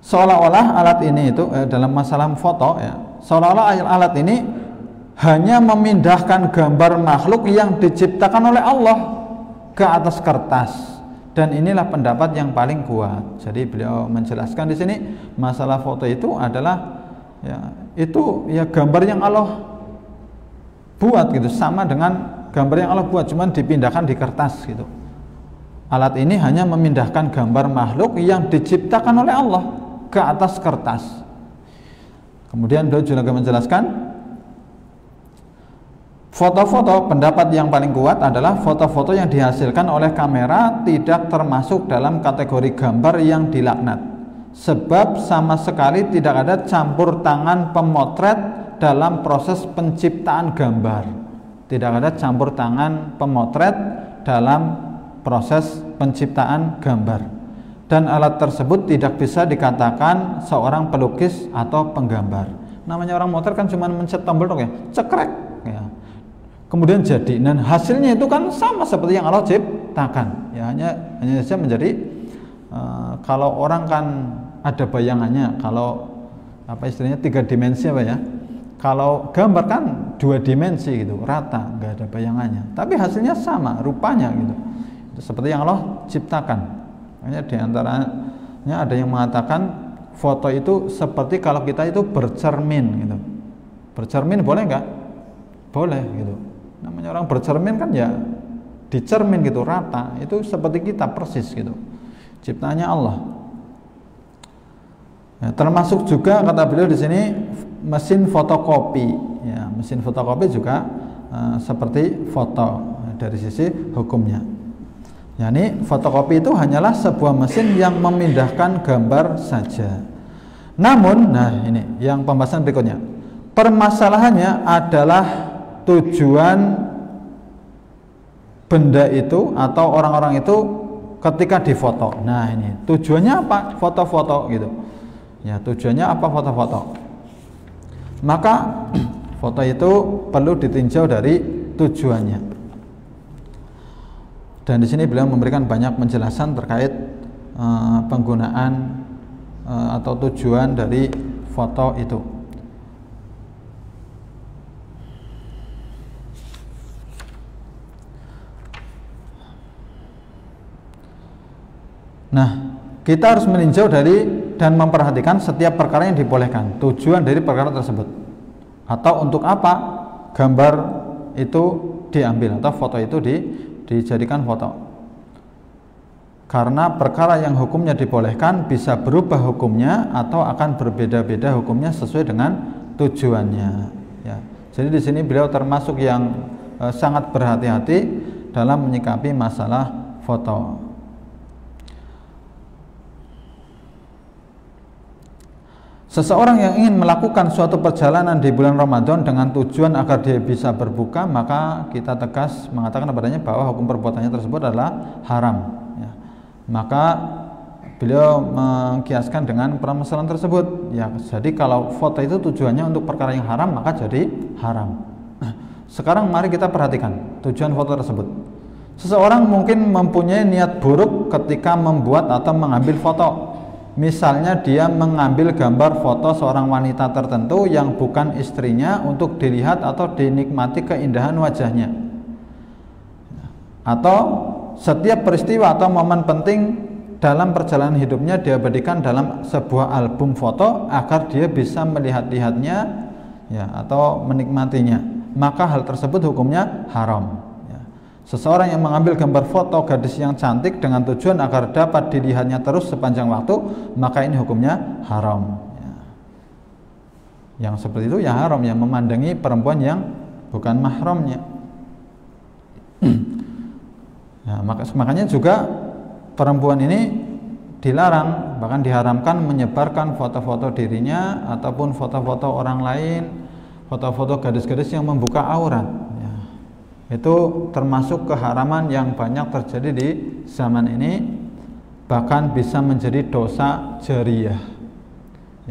seolah-olah alat ini itu dalam masalah foto ya, seolah-olah alat ini hanya memindahkan gambar makhluk yang diciptakan oleh Allah ke atas kertas, dan inilah pendapat yang paling kuat. Jadi beliau menjelaskan di sini masalah foto itu adalah ya itu ya gambar yang Allah buat gitu, sama dengan gambar yang Allah buat, cuman dipindahkan di kertas gitu. Alat ini hanya memindahkan gambar makhluk yang diciptakan oleh Allah ke atas kertas. Kemudian beliau juga menjelaskan foto-foto, pendapat yang paling kuat adalah foto-foto yang dihasilkan oleh kamera tidak termasuk dalam kategori gambar yang dilaknat, sebab sama sekali tidak ada campur tangan pemotret dalam proses penciptaan gambar. Tidak ada campur tangan pemotret dalam proses penciptaan gambar. Dan alat tersebut tidak bisa dikatakan seorang pelukis atau penggambar. Namanya orang motret kan cuma mencet tombol dong ya, cekrek ya. Kemudian jadi, dan hasilnya itu kan sama seperti yang Allah ciptakan. Ya, hanya saja menjadi kalau orang kan ada bayangannya, kalau apa istilahnya 3 dimensi apa ya. Kalau gambar kan 2 dimensi gitu, rata, nggak ada bayangannya. Tapi hasilnya sama, rupanya gitu. Itu seperti yang Allah ciptakan. Makanya diantaranya ada yang mengatakan foto itu seperti kalau kita itu bercermin gitu. Bercermin boleh nggak? Boleh gitu. Namanya orang bercermin kan ya dicermin gitu, rata. Itu seperti kita persis gitu, ciptaannya Allah. Ya, termasuk juga kata beliau di sini mesin fotokopi. Ya, mesin fotokopi juga seperti foto dari sisi hukumnya. Yani fotokopi itu hanyalah sebuah mesin yang memindahkan gambar saja. Namun, nah ini yang pembahasan berikutnya. Permasalahannya adalah tujuan benda itu atau orang-orang itu ketika difoto. Nah ini tujuannya apa? Foto-foto gitu. Ya, tujuannya apa foto-foto? Maka foto itu perlu ditinjau dari tujuannya. Dan di sini beliau memberikan banyak penjelasan terkait penggunaan atau tujuan dari foto itu. Nah, kita harus meninjau dari dan memperhatikan setiap perkara yang dibolehkan, tujuan dari perkara tersebut, atau untuk apa gambar itu diambil atau foto itu dijadikan foto. Karena perkara yang hukumnya dibolehkan bisa berubah hukumnya atau akan berbeda-beda hukumnya sesuai dengan tujuannya. Ya. Jadi di sini beliau termasuk yang sangat berhati-hati dalam menyikapi masalah foto. Seseorang yang ingin melakukan suatu perjalanan di bulan Ramadan dengan tujuan agar dia bisa berbuka, maka kita tegas mengatakan kepadanya bahwa hukum perbuatannya tersebut adalah haram. Ya. Maka beliau mengkiaskan dengan permasalahan tersebut. Ya, jadi kalau foto itu tujuannya untuk perkara yang haram, maka jadi haram. Nah, sekarang mari kita perhatikan tujuan foto tersebut. Seseorang mungkin mempunyai niat buruk ketika membuat atau mengambil foto. Misalnya dia mengambil gambar foto seorang wanita tertentu yang bukan istrinya untuk dilihat atau dinikmati keindahan wajahnya. Atau setiap peristiwa atau momen penting dalam perjalanan hidupnya diabadikan dalam sebuah album foto agar dia bisa melihat-lihatnya ya, atau menikmatinya. Maka hal tersebut hukumnya haram. Seseorang yang mengambil gambar foto gadis yang cantik dengan tujuan agar dapat dilihatnya terus sepanjang waktu, maka ini hukumnya haram. Yang seperti itu ya haram, yang memandangi perempuan yang bukan mahramnya. Nah, makanya juga perempuan ini dilarang, bahkan diharamkan menyebarkan foto-foto dirinya ataupun foto-foto orang lain, foto-foto gadis-gadis yang membuka aurat. Itu termasuk keharaman yang banyak terjadi di zaman ini, bahkan bisa menjadi dosa jariyah.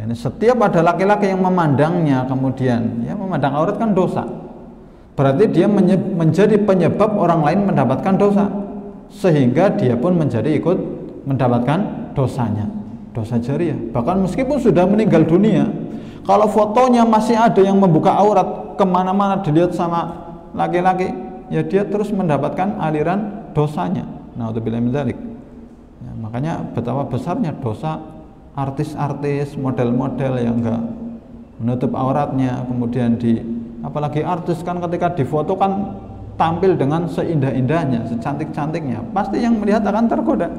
Yani setiap ada laki-laki yang memandangnya, kemudian ya memandang aurat kan dosa, berarti dia menjadi penyebab orang lain mendapatkan dosa, sehingga dia pun menjadi ikut mendapatkan dosanya, dosa jariyah. Bahkan meskipun sudah meninggal dunia, kalau fotonya masih ada yang membuka aurat, kemana-mana dilihat sama laki-laki, ya dia terus mendapatkan aliran dosanya. Naudzubillah min dzalik. Ya, makanya betapa besarnya dosa artis-artis, model-model yang enggak menutup auratnya, kemudian apalagi artis kan ketika difoto kan tampil dengan seindah-indahnya, secantik-cantiknya, pasti yang melihat akan tergoda,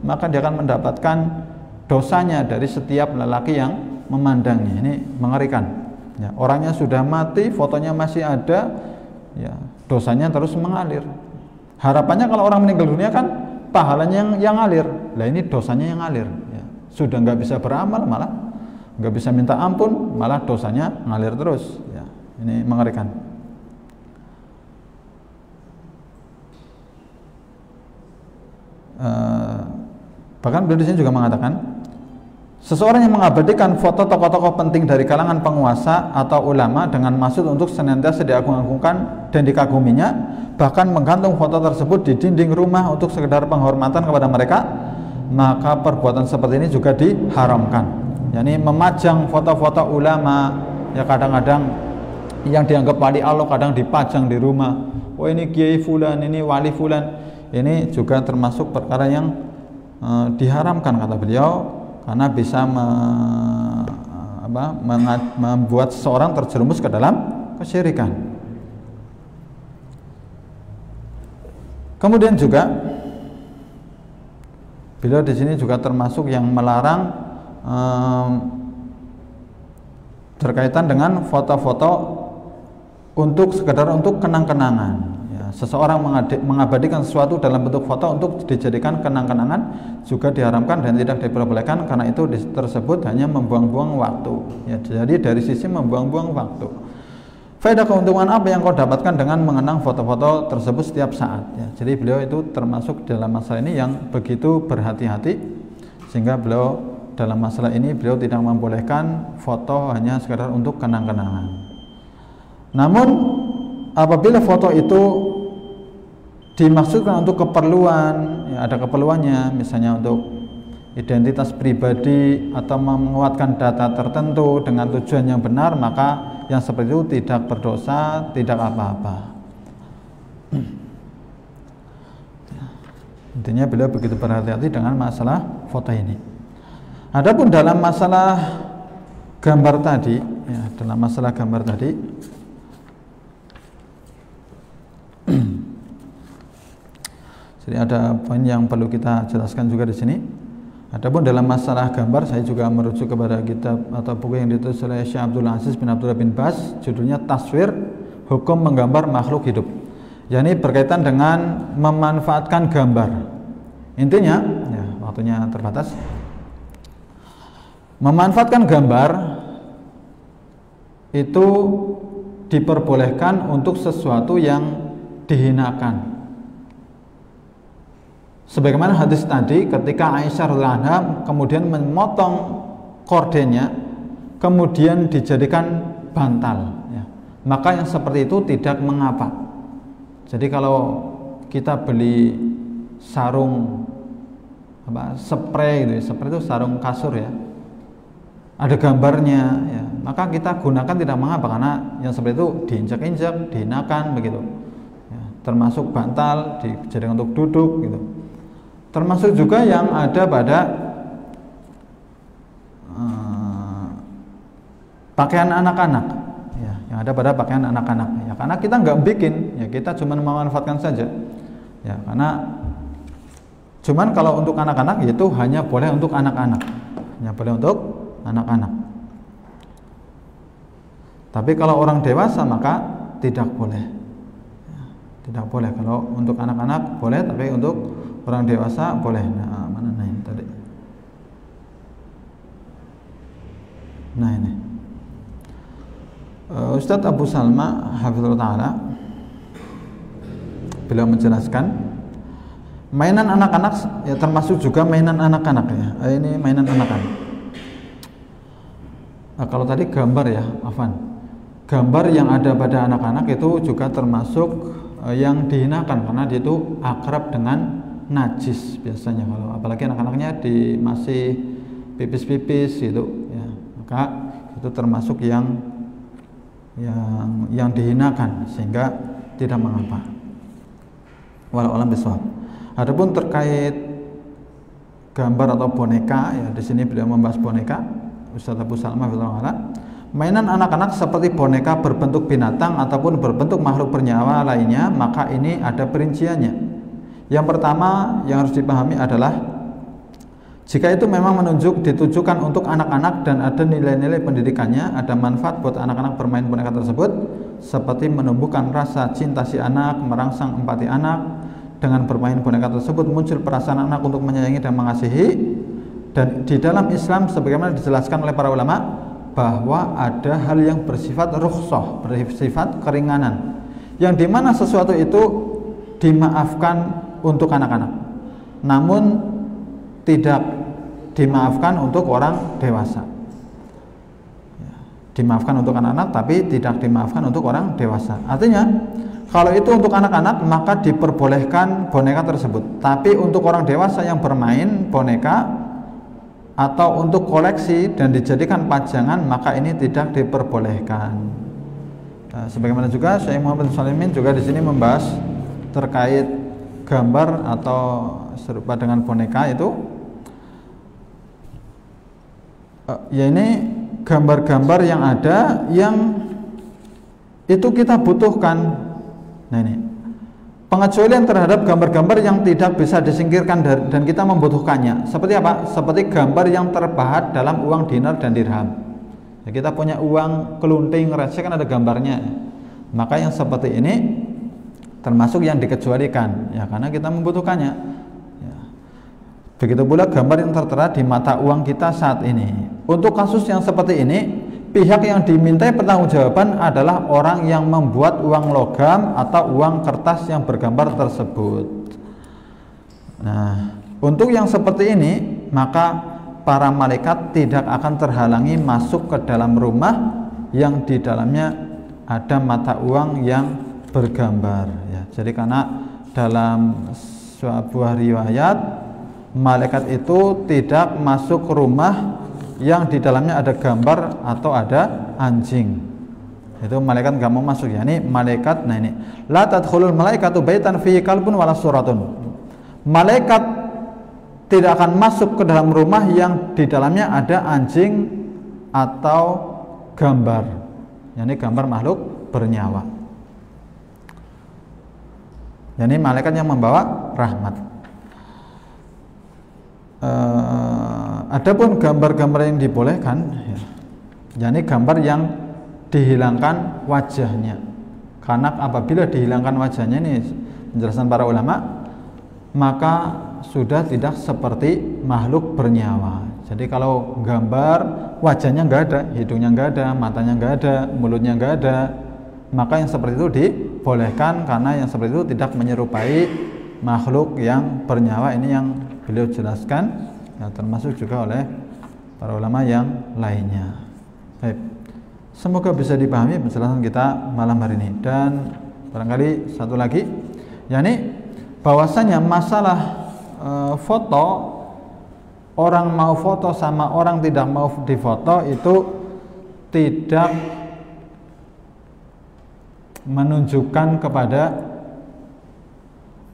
maka dia akan mendapatkan dosanya dari setiap lelaki yang memandangnya. Ini mengerikan. Ya, orangnya sudah mati, fotonya masih ada, ya dosanya terus mengalir. Harapannya kalau orang meninggal dunia kan pahalanya yang ngalir, lah ini dosanya yang ngalir. Ya, sudah nggak bisa beramal, malah nggak bisa minta ampun, malah dosanya ngalir terus. Ya, ini mengerikan. Bahkan beliau di sini juga mengatakan, seseorang yang mengabadikan foto tokoh-tokoh penting dari kalangan penguasa atau ulama dengan maksud untuk senantiasa diagung-agungkan dan dikaguminya, bahkan menggantung foto tersebut di dinding rumah untuk sekedar penghormatan kepada mereka, maka perbuatan seperti ini juga diharamkan. Yani memajang foto-foto ulama, ya kadang-kadang yang dianggap wali Allah kadang dipajang di rumah. Oh ini kiai fulan, ini wali fulan. Ini juga termasuk perkara yang diharamkan kata beliau, karena bisa membuat seseorang terjerumus ke dalam kesyirikan. Kemudian juga beliau di sini juga termasuk yang melarang berkaitan dengan foto-foto untuk sekedar untuk kenang-kenangan. Seseorang mengabadikan sesuatu dalam bentuk foto untuk dijadikan kenang-kenangan juga diharamkan dan tidak diperbolehkan, karena itu tersebut hanya membuang-buang waktu. Ya, jadi dari sisi membuang-buang waktu. Faedah keuntungan apa yang kau dapatkan dengan mengenang foto-foto tersebut setiap saat? Ya, jadi beliau itu termasuk dalam masalah ini yang begitu berhati-hati, sehingga beliau dalam masalah ini beliau tidak membolehkan foto hanya sekedar untuk kenang-kenangan. Namun apabila foto itu dimaksudkan untuk keperluan, ya ada keperluannya, misalnya untuk identitas pribadi atau menguatkan data tertentu dengan tujuan yang benar, maka yang seperti itu tidak berdosa, tidak apa-apa. Intinya beliau begitu berhati-hati dengan masalah foto ini. Adapun dalam masalah gambar tadi, ya dalam masalah gambar tadi, jadi ada poin yang perlu kita jelaskan juga di sini. Adapun dalam masalah gambar, saya juga merujuk kepada kitab atau buku yang ditulis oleh Syekh Abdul Aziz bin Abdullah bin Baz, judulnya Taswir, Hukum Menggambar Makhluk Hidup. Yani berkaitan dengan memanfaatkan gambar. Intinya, ya waktunya terbatas. Memanfaatkan gambar itu diperbolehkan untuk sesuatu yang dihinakan. Sebagaimana hadis tadi, ketika Aisyah radhiyallahu anha kemudian memotong kordennya, kemudian dijadikan bantal, ya, maka yang seperti itu tidak mengapa. Jadi kalau kita beli sarung spray gitu ya. Spray itu sarung kasur ya, ada gambarnya ya, maka kita gunakan tidak mengapa, karena yang seperti itu diinjak-injak, dihinakan begitu ya, termasuk bantal dijadikan untuk duduk gitu. Termasuk juga yang ada pada pakaian anak-anak ya, yang ada pada pakaian anak-anak ya, karena kita nggak bikin ya, kita cuma memanfaatkan saja ya, karena cuman kalau untuk anak-anak itu hanya boleh untuk anak-anak, hanya boleh untuk anak-anak. Tapi kalau orang dewasa maka tidak boleh ya, tidak boleh. Kalau untuk anak-anak boleh, tapi untuk orang dewasa boleh. Nah, mana ini tadi? Nah ini Ustadz Abu Salma hafizallahu ta'ala, beliau menjelaskan mainan anak-anak ya, termasuk juga mainan anak-anak ya. Ini mainan anak-anak. Nah, kalau tadi gambar ya, Afan, gambar yang ada pada anak-anak itu juga termasuk yang dihinakan, karena dia itu akrab dengan najis biasanya. Kalau apalagi anak-anaknya masih pipis-pipis gitu ya, maka itu termasuk yang dihinakan, sehingga tidak mengapa. Walau alam bisawab. Adapun terkait gambar atau boneka ya, di sini beliau membahas boneka. Ustaz Abu Salma mainan anak-anak seperti boneka berbentuk binatang ataupun berbentuk makhluk bernyawa lainnya, maka ini ada perinciannya. Yang pertama yang harus dipahami adalah jika itu memang ditujukan untuk anak-anak dan ada nilai-nilai pendidikannya, ada manfaat buat anak-anak bermain boneka tersebut, seperti menumbuhkan rasa cinta si anak, merangsang empati anak. Dengan bermain boneka tersebut muncul perasaan anak untuk menyayangi dan mengasihi. Dan di dalam Islam sebagaimana dijelaskan oleh para ulama, bahwa ada hal yang bersifat rukhsah, bersifat keringanan, yang dimana sesuatu itu dimaafkan untuk anak-anak, namun tidak dimaafkan untuk orang dewasa. Dimaafkan untuk anak-anak tapi tidak dimaafkan untuk orang dewasa. Artinya kalau itu untuk anak-anak maka diperbolehkan boneka tersebut, tapi untuk orang dewasa yang bermain boneka atau untuk koleksi dan dijadikan pajangan maka ini tidak diperbolehkan. Nah, sebagaimana juga Syekh Muhammad Salimin juga di sini membahas terkait gambar atau serupa dengan boneka itu ya, ini gambar-gambar yang ada yang itu kita butuhkan. Nah ini pengecualian terhadap gambar-gambar yang tidak bisa disingkirkan dan kita membutuhkannya. Seperti apa? Seperti gambar yang terpahat dalam uang dinar dan dirham ya, kita punya uang kelunting receh kan ada gambarnya, maka yang seperti ini termasuk yang dikecualikan ya, karena kita membutuhkannya ya. Begitu pula gambar yang tertera di mata uang kita saat ini. Untuk kasus yang seperti ini, pihak yang dimintai pertanggungjawaban adalah orang yang membuat uang logam atau uang kertas yang bergambar tersebut. Nah, untuk yang seperti ini, maka para malaikat tidak akan terhalangi masuk ke dalam rumah yang di dalamnya ada mata uang yang bergambar. Ya, jadi karena dalam sebuah riwayat, malaikat itu tidak masuk ke rumah yang di dalamnya ada gambar atau ada anjing, itu malaikat nggak mau masuk ya. Ini malaikat, nah ini la tadkhulul malaikatu baitan fihi kalbun wala suratun, malaikat tidak akan masuk ke dalam rumah yang di dalamnya ada anjing atau gambar, yakni gambar makhluk bernyawa. Yakni malaikat yang membawa rahmat. Adapun gambar-gambar yang dibolehkan ya, yakni gambar yang dihilangkan wajahnya, karena apabila dihilangkan wajahnya, ini penjelasan para ulama, maka sudah tidak seperti makhluk bernyawa. Jadi kalau gambar wajahnya nggak ada, hidungnya nggak ada, matanya nggak ada, mulutnya nggak ada, maka yang seperti itu dibolehkan, karena yang seperti itu tidak menyerupai makhluk yang bernyawa. Ini yang beliau jelaskan ya, termasuk juga oleh para ulama yang lainnya. Baik, semoga bisa dipahami penjelasan kita malam hari ini. Dan barangkali satu lagi, yakni bahwasanya masalah foto orang mau foto sama orang tidak mau difoto itu tidak menunjukkan kepada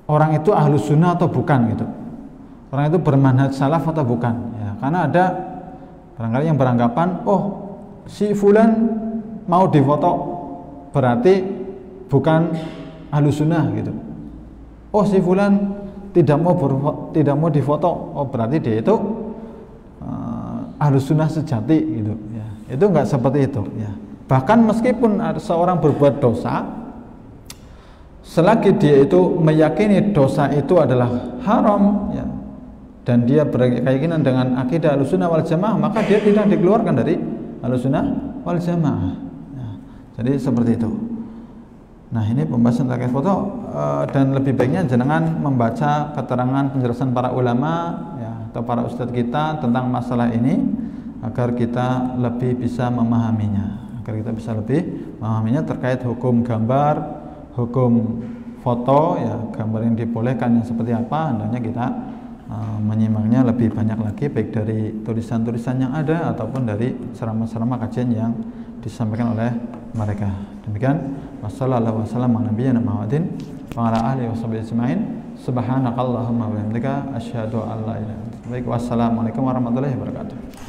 orang itu ahlus sunnah atau bukan gitu. Orang itu bermanhaj salaf atau bukan ya, karena ada barangkali yang beranggapan oh si fulan mau difoto berarti bukan ahlus sunnah gitu. Oh si fulan tidak mau difoto oh berarti dia itu ahlus sunnah sejati gitu ya. Itu enggak seperti itu ya. Bahkan meskipun ada seorang berbuat dosa, selagi dia itu meyakini dosa itu adalah haram ya, dan dia berkeyakinan dengan akidah Ahlussunnah wal Jamaah, maka dia tidak dikeluarkan dari Ahlussunnah wal Jamaah ya. Jadi seperti itu. Nah ini pembahasan terkait foto dan lebih baiknya jenengan membaca keterangan penjelasan para ulama ya, atau para ustadz kita tentang masalah ini agar kita lebih bisa memahaminya. Terkait hukum gambar, hukum foto ya, gambar yang dibolehkan yang seperti apa, hendaknya kita menyimaknya lebih banyak lagi, baik dari tulisan-tulisan yang ada ataupun dari ceramah-ceramah kajian yang disampaikan oleh mereka. Demikian, wassalamualaikum warahmatullahi wabarakatuh. Subhanakallahumma wa bihamdika asyhadu an la ilaha illa anta astaghfiruka wa atubu ilaik. Wassalamualaikum warahmatullahi wabarakatuh.